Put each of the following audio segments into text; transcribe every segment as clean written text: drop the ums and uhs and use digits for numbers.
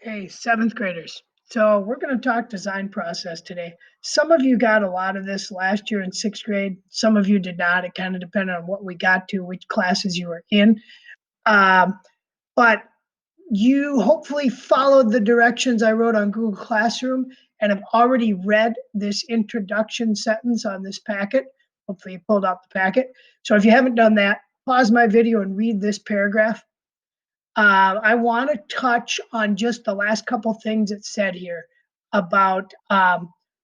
Hey, seventh graders. So we're going to talk design process today. Some of you got a lot of this last year in sixth grade. Some of you did not. It kind of depended on what we got to, which classes you were in. Um, but you hopefully followed the directions I wrote on Google Classroom and have already read this introduction sentence on this packet. Hopefully you pulled out the packet. So if you haven't done that, pause my video and read this paragraph. I want to touch on just the last couple things it said here about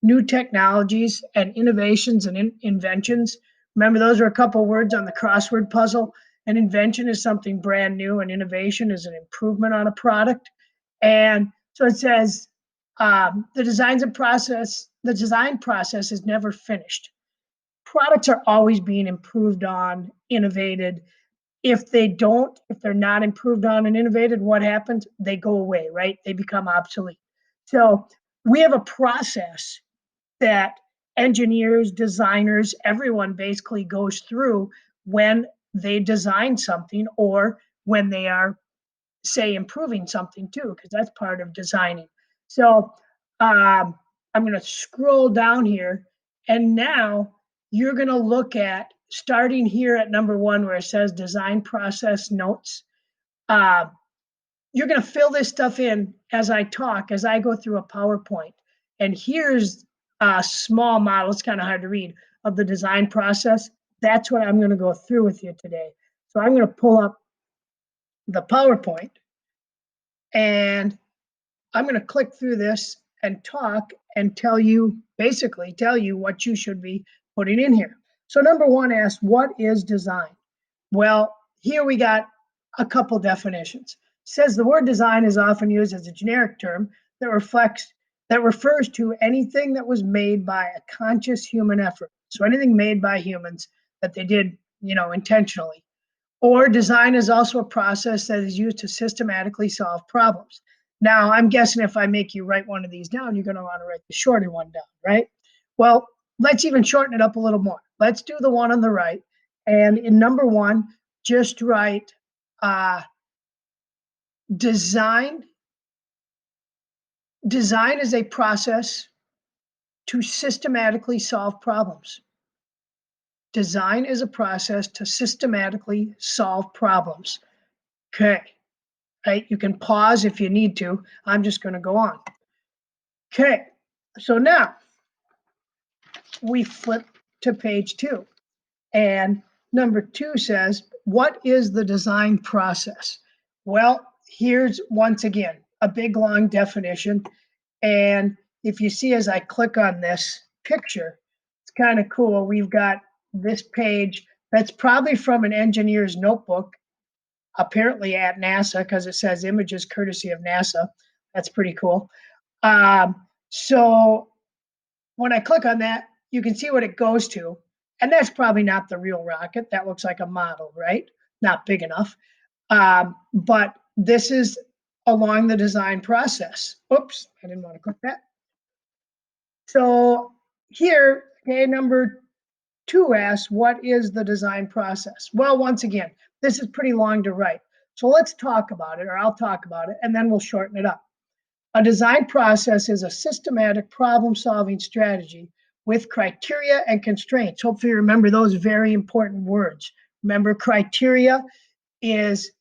new technologies and innovations and inventions. Remember, those are a couple words on the crossword puzzle. An invention is something brand new, and innovation is an improvement on a product. And so it says the design process is never finished. Products are always being improved on, innovated, if they're not improved on and innovated, what happens? They go away, right? They become obsolete. So we have a process that engineers, designers, everyone basically goes through when they design something or when they are, say, improving something too, because that's part of designing. So I'm going to scroll down here, and now you're going to look at starting here at number one where it says design process notes. Uh, you're going to fill this stuff in as I talk, as I go through a PowerPoint. And here's a small model, it's kind of hard to read, of the design process. That's what I'm going to go through with you today. So I'm going to pull up the PowerPoint and I'm going to click through this and talk and basically tell you what you should be putting in here. So number one asks, what is design? Well, here we got a couple definitions. It says the word design is often used as a generic term that refers to anything that was made by a conscious human effort. So anything made by humans that they did, intentionally. Or design is also a process that is used to systematically solve problems. Now, I'm guessing if I make you write one of these down, you're going to want to write the shorter one down, right? Well, let's even shorten it up a little more. Let's do the one on the right. And in number one, just write design. Design is a process to systematically solve problems. Design is a process to systematically solve problems. Okay. Right? You can pause if you need to. I'm just going to go on. Okay, so now we flip to page two. And number two says, what is the design process? Well, here's once again a big long definition. And if you see as I click on this picture, it's kind of cool. We've got this page that's probably from an engineer's notebook, apparently at NASA, because it says images courtesy of NASA. That's pretty cool. So when I click on that, you can see what it goes to. And that's probably not the real rocket. That looks like a model, right? Not big enough. But this is along the design process. Oops, I didn't want to click that. So here, okay, number two asks, what is the design process? Well, once again, this is pretty long to write. So let's talk about it, or I'll talk about it, and then we'll shorten it up. A design process is a systematic problem-solving strategy with criteria and constraints. Hopefully you remember those very important words. Remember, criteria is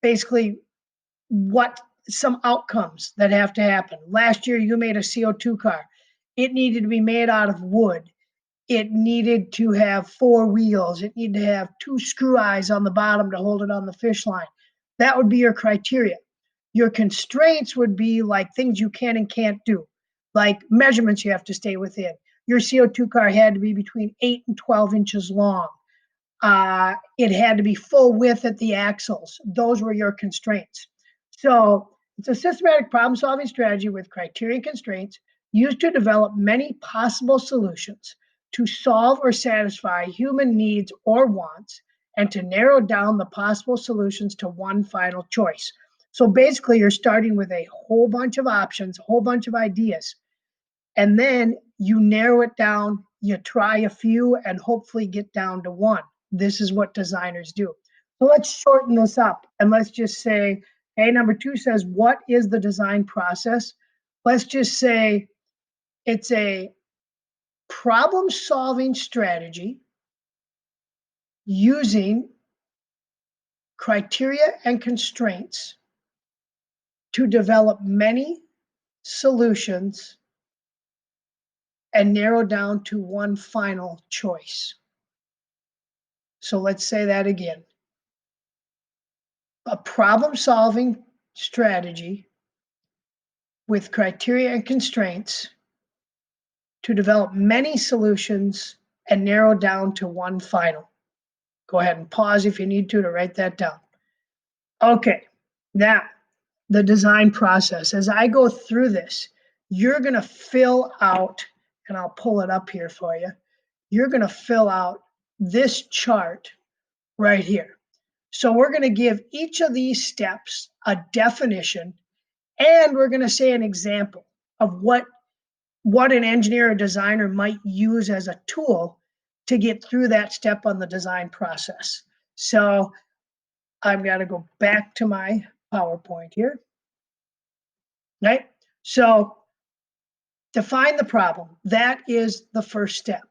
basically what some outcomes that have to happen. Last year you made a CO2 car. It needed to be made out of wood. It needed to have four wheels. It needed to have two screw eyes on the bottom to hold it on the fish line. That would be your criteria. Your constraints would be like things you can and can't do, like measurements you have to stay within. Your CO2 car had to be between 8 and 12 inches long. It had to be full width at the axles. Those were your constraints. So it's a systematic problem solving strategy with criteria and constraints used to develop many possible solutions to solve or satisfy human needs or wants and to narrow down the possible solutions to one final choice. So basically, you're starting with a whole bunch of options, a whole bunch of ideas, and then you narrow it down, you try a few, and hopefully get down to one. This is what designers do. So let's shorten this up and let's just say Okay, number 2 says, what is the design process? Let's just say it's a problem-solving strategy using criteria and constraints to develop many solutions and narrow down to one final choice. So let's say that again. A problem-solving strategy with criteria and constraints to develop many solutions and narrow down to one final. Go ahead and pause if you need to write that down. Okay, now the design process. As I go through this, you're going to fill out, and I'll pull it up here for you. You're going to fill out this chart right here. So we're going to give each of these steps a definition, and we're going to say an example of what an engineer or designer might use as a tool to get through that step on the design process. So I've got to go back to my PowerPoint here. Right? So define the problem. That is the first step.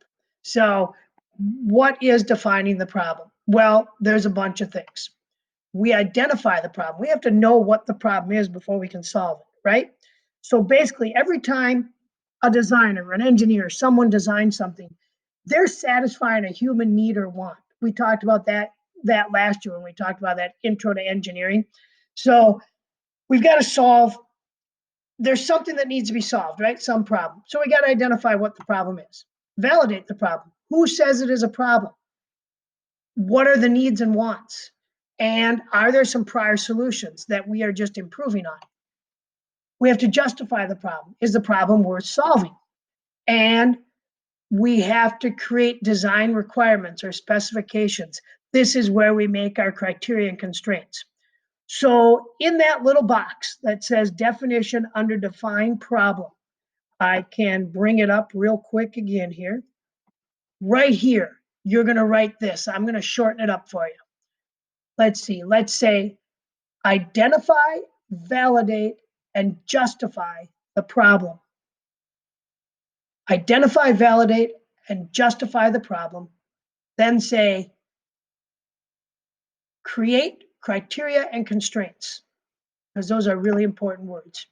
So what is defining the problem? Well, there's a bunch of things. We identify the problem. We have to know what the problem is before we can solve it, right? So basically, every time a designer, an engineer, someone designs something, they're satisfying a human need or want. We talked about that last year when we talked about that intro to engineering. So we've got to solve, there's something that needs to be solved, right? Some problem. So we got to identify what the problem is. Validate the problem. Who says it is a problem? What are the needs and wants? And are there some prior solutions that we are just improving on? We have to justify the problem. Is the problem worth solving? And we have to create design requirements or specifications. This is where we make our criteria and constraints. So in that little box that says definition under defined problem, I can bring it up real quick again here. Right here, you're going to write this. I'm going to shorten it up for you. Let's see. Let's say identify, validate, and justify the problem. Identify, validate, and justify the problem. Then say create criteria and constraints, because those are really important words.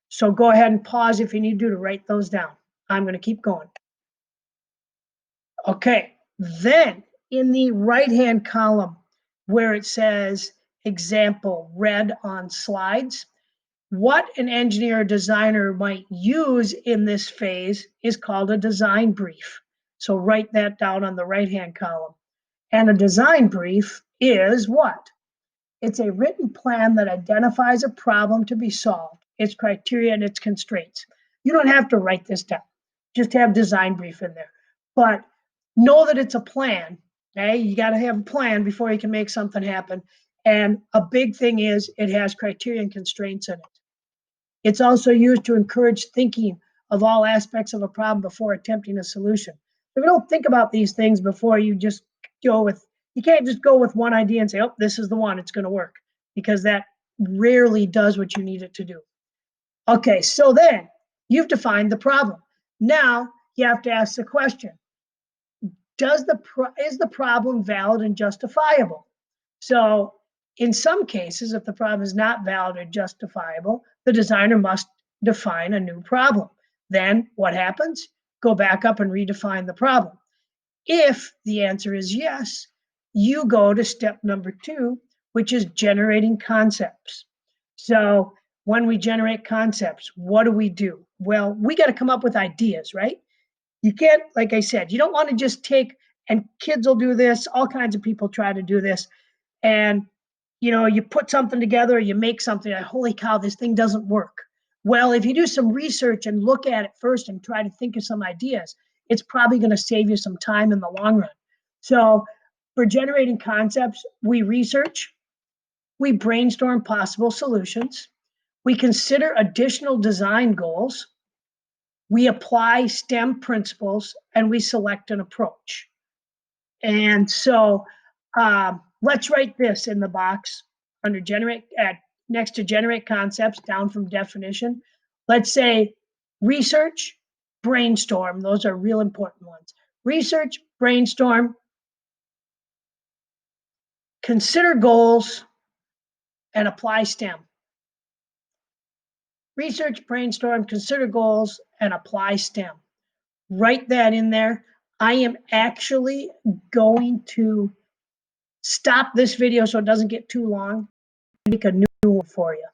So go ahead and pause if you need to write those down. I'm going to keep going. Okay, then in the right-hand column where it says example read on slides, what an engineer or designer might use in this phase is called a design brief. So write that down on the right-hand column. And a design brief is what? It's a written plan that identifies a problem to be solved, its criteria and its constraints. You don't have to write this down. Just have design brief in there. But know that it's a plan. Okay, you got to have a plan before you can make something happen. And a big thing is it has criteria and constraints in it. It's also used to encourage thinking of all aspects of a problem before attempting a solution. So we don't think about these things before you just go with, you can't just go with one idea and say, oh, this is the one, it's going to work, because that rarely does what you need it to do. Okay, so then you've defined the problem. Now you have to ask the question, is the problem valid and justifiable? So in some cases, if the problem is not valid or justifiable, the designer must define a new problem. Then what happens? Go back up and redefine the problem. If the answer is yes, you go to step number 2, which is generating concepts. So when we generate concepts, what do? Well, we got to come up with ideas, right? You can't, like I said, you don't want to just take, and kids will do this, all kinds of people try to do this, and you put something together, you make something, like, holy cow, this thing doesn't work. Well, if you do some research and look at it first and try to think of some ideas, it's probably going to save you some time in the long run. So for generating concepts, we research, we brainstorm possible solutions, we consider additional design goals, we apply STEM principles, and we select an approach. And so let's write this in the box under generate. next to generate concepts, down from definition. Let's say research, brainstorm. Those are real important ones. Research, brainstorm, consider goals, and apply STEM. Research, brainstorm, consider goals, and apply STEM. Write that in there. I am actually going to stop this video so it doesn't get too long and make a new one for you.